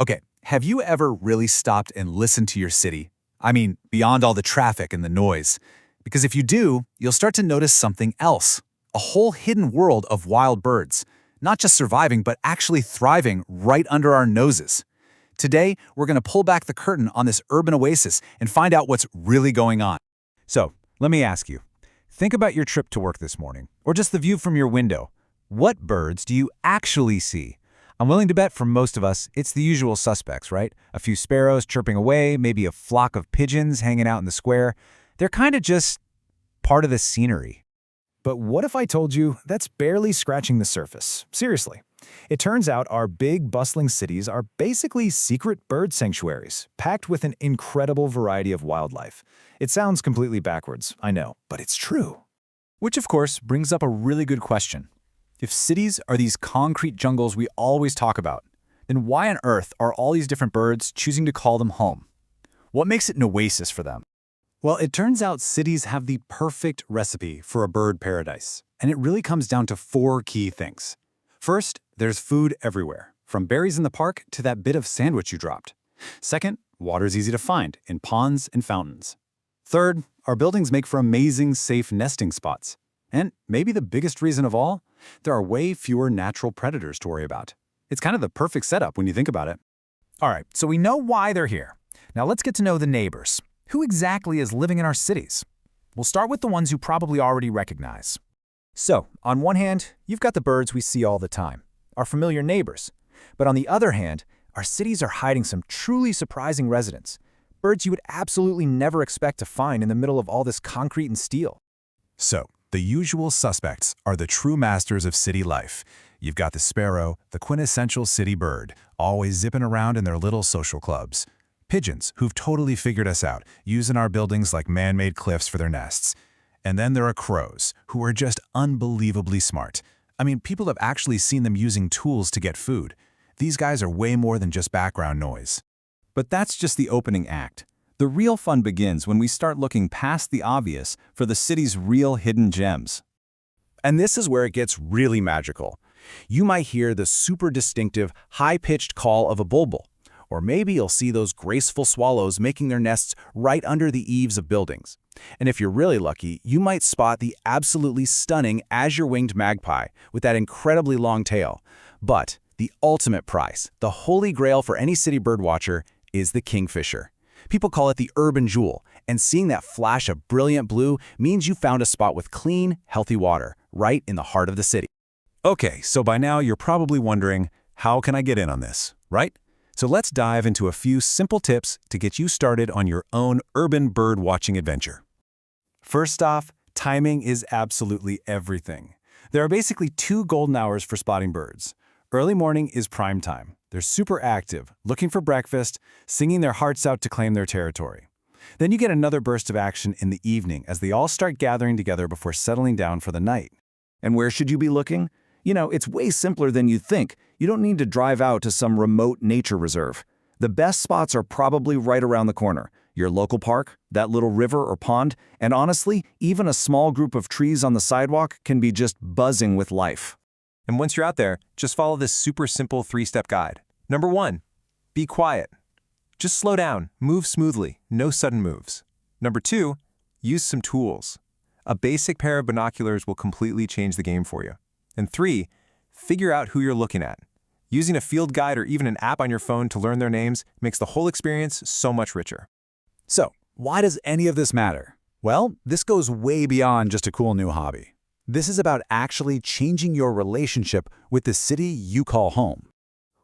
Okay, have you ever really stopped and listened to your city? I mean, beyond all the traffic and the noise. Because if you do, you'll start to notice something else. A whole hidden world of wild birds. Not just surviving, but actually thriving right under our noses. Today, we're going to pull back the curtain on this urban oasis and find out what's really going on. So, let me ask you. Think about your trip to work this morning, or just the view from your window. What birds do you actually see? I'm willing to bet for most of us, it's the usual suspects, right? A few sparrows chirping away, maybe a flock of pigeons hanging out in the square. They're kind of just part of the scenery. But what if I told you that's barely scratching the surface? Seriously. It turns out our big, bustling cities are basically secret bird sanctuaries, packed with an incredible variety of wildlife. It sounds completely backwards, I know, but it's true. Which, of course, brings up a really good question. If cities are these concrete jungles we always talk about, then why on earth are all these different birds choosing to call them home? What makes it an oasis for them? Well, it turns out cities have the perfect recipe for a bird paradise, and it really comes down to four key things. First, there's food everywhere, from berries in the park to that bit of sandwich you dropped. Second, water's easy to find in ponds and fountains. Third, our buildings make for amazing, safe nesting spots. And maybe the biggest reason of all, there are way fewer natural predators to worry about. It's kind of the perfect setup when you think about it. All right, so we know why they're here. Now let's get to know the neighbors. Who exactly is living in our cities? We'll start with the ones you probably already recognize. So, on one hand, you've got the birds we see all the time, our familiar neighbors. But on the other hand, our cities are hiding some truly surprising residents, birds you would absolutely never expect to find in the middle of all this concrete and steel. So, the usual suspects are the true masters of city life. You've got the sparrow, the quintessential city bird, always zipping around in their little social clubs. Pigeons, who've totally figured us out, using our buildings like man-made cliffs for their nests. And then there are crows, who are just unbelievably smart. I mean, people have actually seen them using tools to get food. These guys are way more than just background noise. But that's just the opening act. The real fun begins when we start looking past the obvious for the city's real hidden gems. And this is where it gets really magical. You might hear the super distinctive, high-pitched call of a bulbul. Or maybe you'll see those graceful swallows making their nests right under the eaves of buildings. And if you're really lucky, you might spot the absolutely stunning azure-winged magpie with that incredibly long tail. But the ultimate prize, the holy grail for any city birdwatcher, is the kingfisher. People call it the urban jewel, and seeing that flash of brilliant blue means you found a spot with clean, healthy water, right in the heart of the city. Okay, so by now you're probably wondering, how can I get in on this, right? So let's dive into a few simple tips to get you started on your own urban bird watching adventure. First off, timing is absolutely everything. There are basically two golden hours for spotting birds. Early morning is prime time. They're super active, looking for breakfast, singing their hearts out to claim their territory. Then you get another burst of action in the evening as they all start gathering together before settling down for the night. And where should you be looking? You know, it's way simpler than you'd think. You don't need to drive out to some remote nature reserve. The best spots are probably right around the corner. Your local park, that little river or pond, and honestly, even a small group of trees on the sidewalk can be just buzzing with life. And once you're out there, just follow this super simple 3-step guide. Number 1, be quiet. Just slow down, move smoothly, no sudden moves. Number 2, use some tools. A basic pair of binoculars will completely change the game for you. And 3, figure out who you're looking at. Using a field guide or even an app on your phone to learn their names makes the whole experience so much richer. So, why does any of this matter? Well, this goes way beyond just a cool new hobby. This is about actually changing your relationship with the city you call home.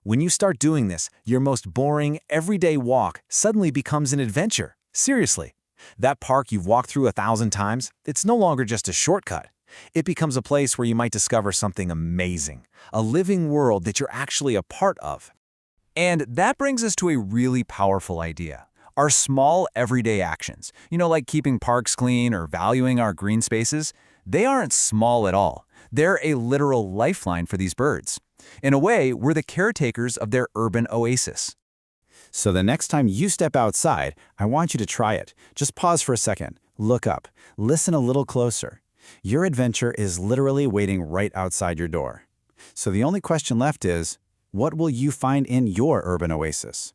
When you start doing this, your most boring, everyday walk suddenly becomes an adventure. Seriously. That park you've walked through 1,000 times, it's no longer just a shortcut. It becomes a place where you might discover something amazing, a living world that you're actually a part of. And that brings us to a really powerful idea. Our small, everyday actions, like keeping parks clean or valuing our green spaces, they aren't small at all. They're a literal lifeline for these birds. In a way, we're the caretakers of their urban oasis. So the next time you step outside, I want you to try it. Just pause for a second, look up, listen a little closer. Your adventure is literally waiting right outside your door. So the only question left is, What will you find in your urban oasis?